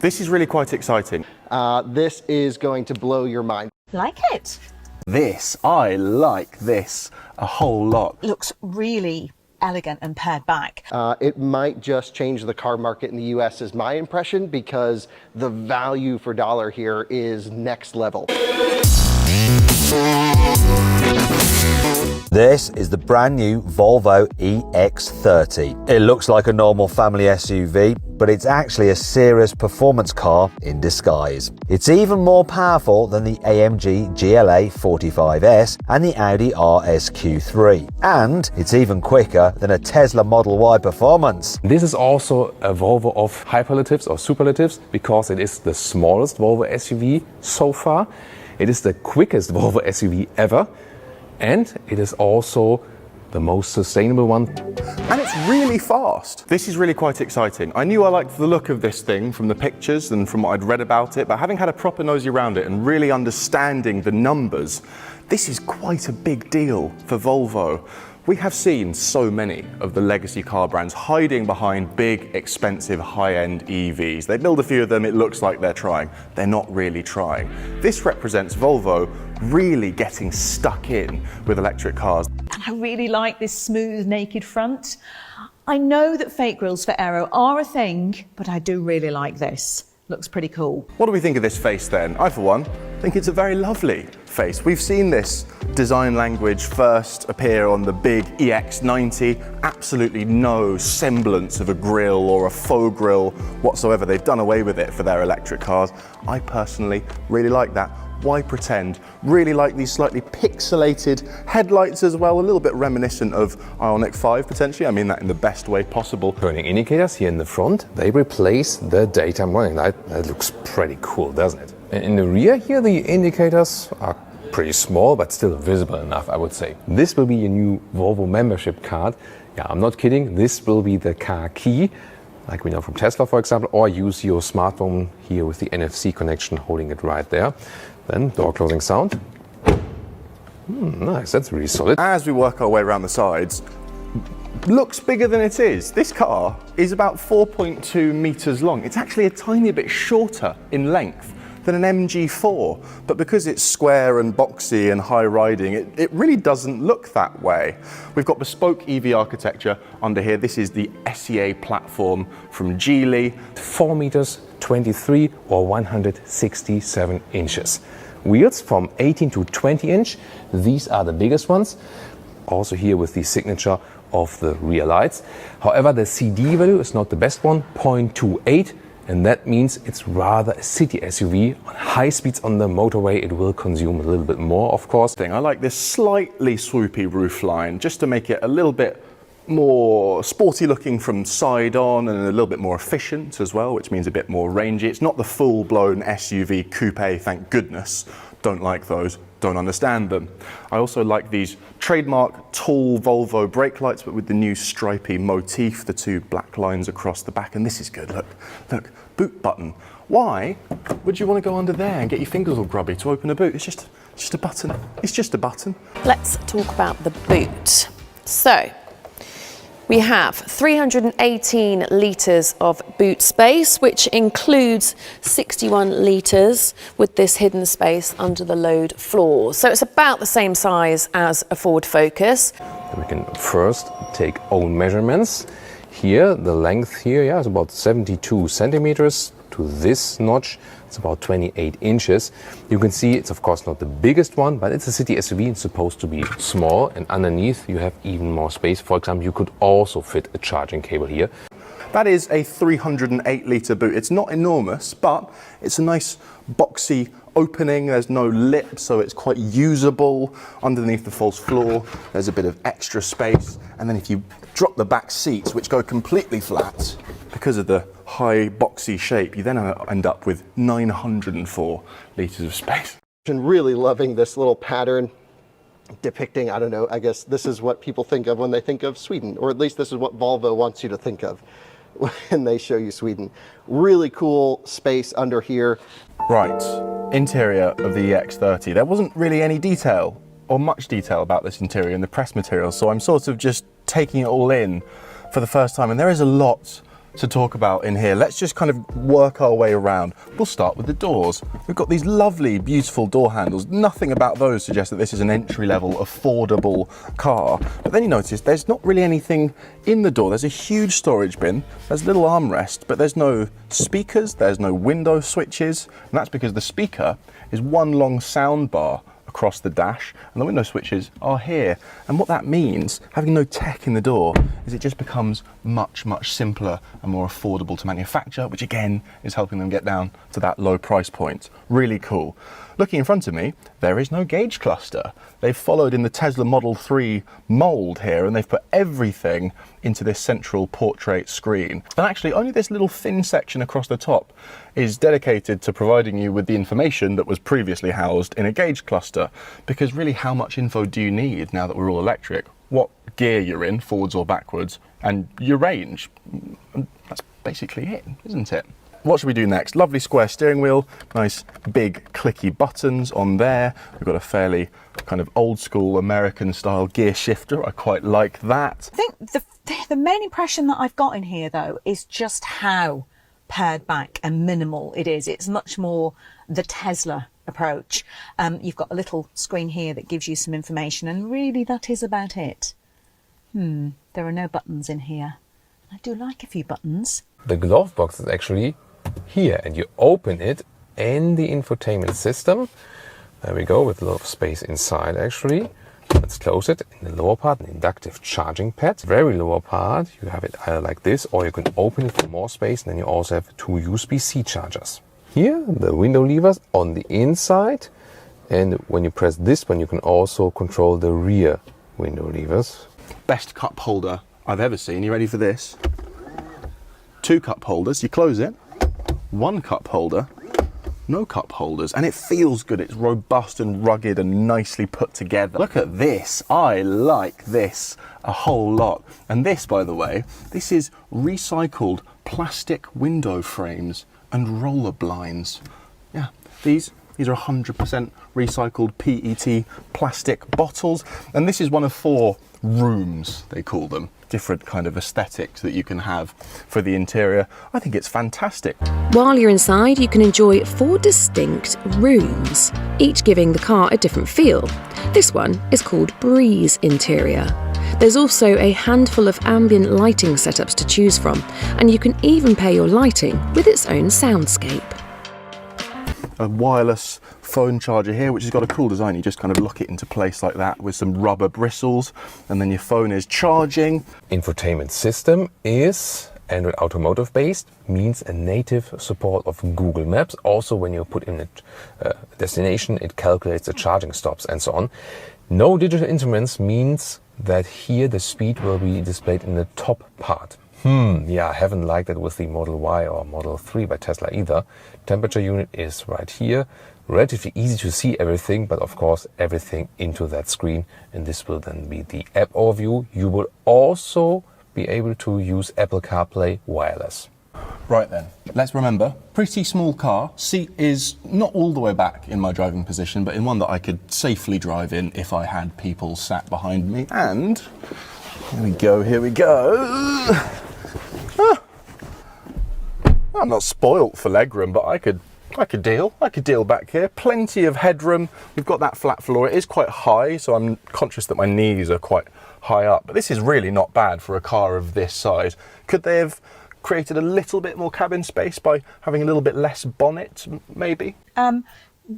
This is really quite exciting. This is going to blow your mind. Like it. I like this a whole lot. Looks really elegant and pared back. It might just change the car market in the US is my impression, because the value for dollar here is next level. This is the brand new Volvo EX30. It looks like a normal family SUV, but it's actually a serious performance car in disguise. It's even more powerful than the AMG GLA 45S and the Audi RSQ3. And it's even quicker than a Tesla Model Y performance. This is also a Volvo of hyperlatives or superlatives, because it is the smallest Volvo SUV so far. It is the quickest Volvo SUV ever. And it is also the most sustainable one. And it's really fast. This is really quite exciting. I knew I liked the look of this thing from the pictures and from what I'd read about it, but having had a proper nosy around it and really understanding the numbers, this is quite a big deal for Volvo. We have seen so many of the legacy car brands hiding behind big, expensive, high-end EVs. They build a few of them, it looks like they're trying. They're not really trying. This represents Volvo really getting stuck in with electric cars. And I really like this smooth, naked front. I know that fake grills for aero are a thing, but I do really like this. Looks pretty cool. What do we think of this face then? I, for one, think it's a very lovely face. We've seen this design language first appear on the big EX90. Absolutely no semblance of a grille or a faux grille whatsoever. They've done away with it for their electric cars. I personally really like that. Why pretend? Really like these slightly pixelated headlights as well, a little bit reminiscent of Ioniq 5 potentially. I mean that in the best way possible. Turning indicators here in the front, they replace the daytime running light. That looks pretty cool, doesn't it? And in the rear here, the indicators are pretty small, but still visible enough, I would say. This will be your new Volvo membership card. Yeah, I'm not kidding. This will be the car key, like we know from Tesla, for example, or use your smartphone here with the NFC connection, holding it right there. Then door closing sound. Nice, that's really solid. As we work our way around the sides, looks bigger than it is. This car is about 4.2 meters long. It's actually a tiny bit shorter in length than an MG4, but because it's square and boxy and high riding, it really doesn't look that way. We've got bespoke EV architecture under here. This is the SEA platform from Geely. 4 meters 23 or 167 inches. Wheels from 18 to 20 inch. These are the biggest ones. Also here with the signature of the rear lights. However, the CD value is not the best one, 0.28. And that means it's rather a city SUV. On high speeds on the motorway, it will consume a little bit more, of course. I like this slightly swoopy roofline, just to make it a little bit more sporty looking from side on and a little bit more efficient as well, which means a bit more rangy. It's not the full-blown SUV coupe, thank goodness. Don't like those, don't understand them. I also like these trademark tall Volvo brake lights, but with the new stripy motif, the two black lines across the back, and this is good, look, boot button. Why would you want to go under there and get your fingers all grubby to open a boot? It's just a button, it's just a button. Let's talk about the boot. So, we have 318 litres of boot space, which includes 61 litres with this hidden space under the load floor. So it's about the same size as a Ford Focus. We can first take own measurements. Here, the length here, is about 72 centimeters to this notch. It's about 28 inches. You can see it's of course not the biggest one, but it's a city SUV. It's supposed to be small, and underneath you have even more space. For example, you could also fit a charging cable here. That is a 308 litre boot. It's not enormous, but it's a nice boxy opening. There's no lip, so it's quite usable. Underneath the false floor, there's a bit of extra space. And then if you drop the back seats, which go completely flat, because of the high boxy shape, you then end up with 904 litres of space. And really loving this little pattern depicting, I don't know, I guess this is what people think of when they think of Sweden, or at least this is what Volvo wants you to think of when they show you Sweden. Really cool space under here. Right, interior of the EX30. There wasn't really any detail or much detail about this interior in the press material, so I'm sort of just taking it all in for the first time, and there is a lot to talk about in here. Let's just kind of work our way around. We'll start with the doors. We've got these lovely, beautiful door handles. Nothing about those suggests that this is an entry-level, affordable car. But then you notice there's not really anything in the door. There's a huge storage bin, there's a little armrest, but there's no speakers, there's no window switches, and that's because the speaker is one long sound bar across the dash, and the window switches are here. And what that means, having no tech in the door, is it just becomes much, much simpler and more affordable to manufacture, which again is helping them get down to that low price point. Really cool. Looking in front of me, there is no gauge cluster. They've followed in the Tesla Model 3 mold here, and they've put everything into this central portrait screen. And actually only this little thin section across the top is dedicated to providing you with the information that was previously housed in a gauge cluster, because really how much info do you need now that we're all electric? What gear you're in, forwards or backwards, and your range. And that's basically it, isn't it? What should we do next? Lovely square steering wheel, nice big clicky buttons on there. We've got a fairly kind of old school American style gear shifter. I quite like that. I think the main impression that I've got in here though is just how pared back and minimal it is. It's much more the Tesla approach. You've got a little screen here that gives you some information, and really that is about it. There are no buttons in here. I do like a few buttons. The glove box is actually here, and you open it in the infotainment system. There we go, with a lot of space inside actually. Let's close it. In the lower part, an inductive charging pad. Very lower part, you have it either like this, or you can open it for more space, and then you also have two USB-C chargers. Here, the window levers on the inside, and when you press this one, you can also control the rear window levers. Best cup holder I've ever seen. You ready for this? 2 cup holders, you close it. 1 cup holder, no cup holders, and it feels good. It's robust and rugged and nicely put together. Look at this. I like this a whole lot. And this, by the way, this is recycled plastic window frames and roller blinds. Yeah, these are 100% recycled PET plastic bottles, and this is one of 4 rooms, they call them. Different kind of aesthetics that you can have for the interior. I think it's fantastic. While you're inside, you can enjoy 4 distinct rooms, each giving the car a different feel. This one is called Breeze Interior. There's also a handful of ambient lighting setups to choose from, and you can even pair your lighting with its own soundscape. A wireless phone charger here, which has got a cool design. You just kind of lock it into place like that with some rubber bristles, and then your phone is charging. Infotainment system is Android Automotive based, means a native support of Google Maps. Also, when you put in a destination, it calculates the charging stops and so on. No digital instruments means that here the speed will be displayed in the top part. Yeah, I haven't liked it with the Model Y or Model 3 by Tesla either. Temperature unit is right here. Relatively easy to see everything, but of course everything into that screen, and this will then be the app overview. You will also be able to use Apple CarPlay wireless. Right then, let's remember, pretty small car. Seat is not all the way back in my driving position, but in one that I could safely drive in if I had people sat behind me. And here we go, here we go. I'm not spoilt for legroom, but I could deal back here. Plenty of headroom. We've got that flat floor. It is quite high, so I'm conscious that my knees are quite high up, but this is really not bad for a car of this size. Could they have created a little bit more cabin space by having a little bit less bonnet, maybe?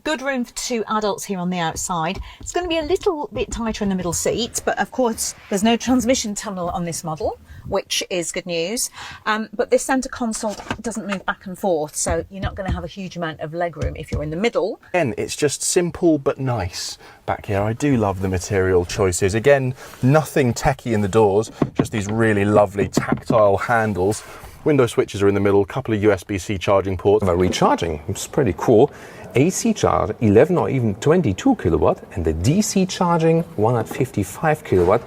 Good room for 2 adults here on the outside. It's going to be a little bit tighter in the middle seat, but of course there's no transmission tunnel on this model, which is good news. But this centre console doesn't move back and forth, so you're not going to have a huge amount of legroom if you're in the middle. Again, it's just simple but nice back here. I do love the material choices. Again, nothing techie in the doors, just these really lovely tactile handles. Window switches are in the middle, a couple of USB-C charging ports. Recharging, it's pretty cool. AC charge 11 or even 22 kilowatt, and the DC charging 155 kilowatt.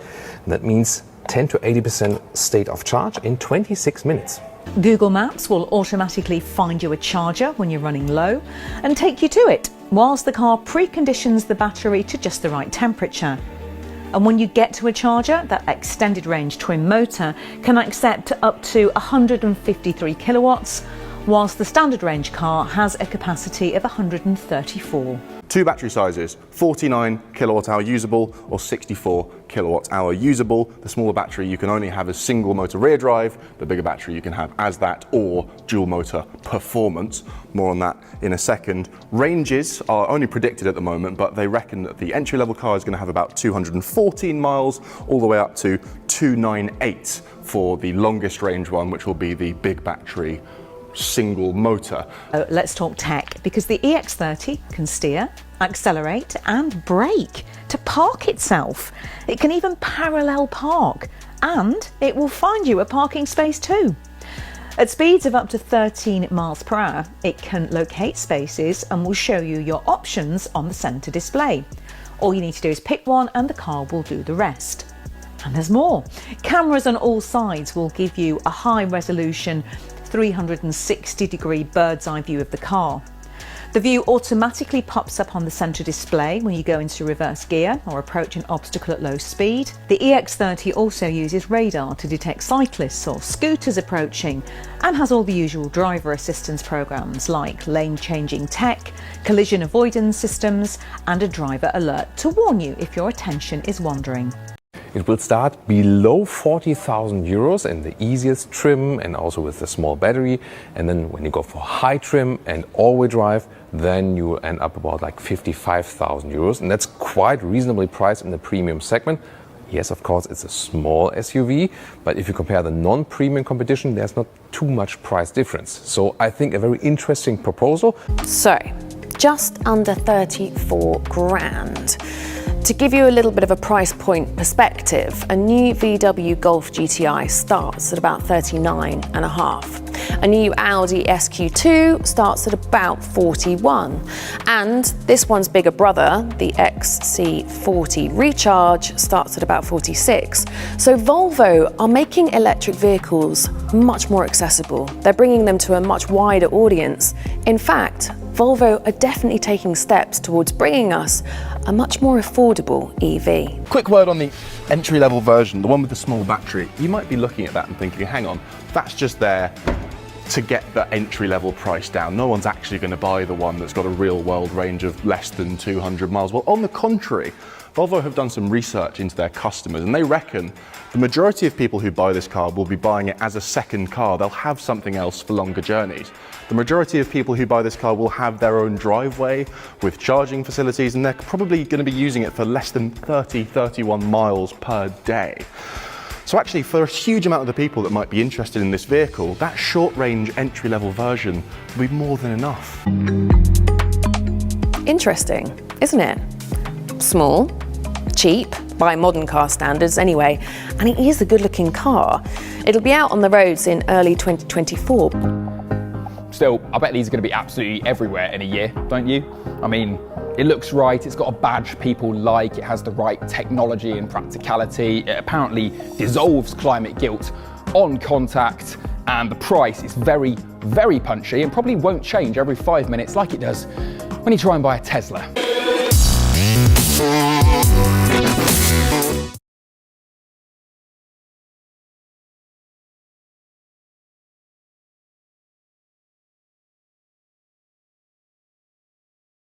That means 10 to 80% state of charge in 26 minutes. Google Maps will automatically find you a charger when you're running low and take you to it, whilst the car preconditions the battery to just the right temperature. And when you get to a charger, that extended range twin motor can accept up to 153 kilowatts, whilst the standard range car has a capacity of 134. Two battery sizes, 49 kilowatt hour usable or 64 kilowatt hour usable. The smaller battery you can only have as single motor rear drive, the bigger battery you can have as that or dual motor performance. More on that in a second. Ranges are only predicted at the moment, but they reckon that the entry level car is going to have about 214 miles all the way up to 298 for the longest range one, which will be the big battery single motor. Let's talk tech, because the EX30 can steer, accelerate and brake to park itself. It can even parallel park, and it will find you a parking space too. At speeds of up to 13 miles per hour, it can locate spaces and will show you your options on the centre display. All you need to do is pick one and the car will do the rest. And there's more. Cameras on all sides will give you a high resolution 360-degree bird's eye view of the car. The view automatically pops up on the centre display when you go into reverse gear or approach an obstacle at low speed. The EX30 also uses radar to detect cyclists or scooters approaching and has all the usual driver assistance programs like lane changing tech, collision avoidance systems and a driver alert to warn you if your attention is wandering. It will start below 40,000 euros in the easiest trim and also with the small battery. And then when you go for high trim and all-wheel drive, then you end up about like 55,000 euros. And that's quite reasonably priced in the premium segment. Yes, of course, it's a small SUV, but if you compare the non-premium competition, there's not too much price difference. So I think a very interesting proposal. So, just under 34 grand. To give you a little bit of a price point perspective, a new VW Golf GTI starts at about 39.5. A new Audi SQ2 starts at about 41. And this one's bigger brother, the XC40 Recharge, starts at about 46. So Volvo are making electric vehicles much more accessible. They're bringing them to a much wider audience. In fact, Volvo are definitely taking steps towards bringing us a much more affordable EV. Quick word on the entry-level version, the one with the small battery. You might be looking at that and thinking, hang on, that's just there to get the entry-level price down. No one's actually going to buy the one that's got a real-world range of less than 200 miles. Well, on the contrary, Volvo have done some research into their customers and they reckon the majority of people who buy this car will be buying it as a second car. They'll have something else for longer journeys. The majority of people who buy this car will have their own driveway with charging facilities and they're probably going to be using it for less than 31 miles per day. So actually, for a huge amount of the people that might be interested in this vehicle, that short-range entry-level version will be more than enough. Interesting, isn't it? Small, cheap, by modern car standards anyway, and it is a good-looking car. It'll be out on the roads in early 2024. Still, I bet these are going to be absolutely everywhere in a year, don't you? I mean, it looks right, it's got a badge people like, it has the right technology and practicality, it apparently dissolves climate guilt on contact, and the price is very, very punchy and probably won't change every 5 minutes like it does when you try and buy a Tesla.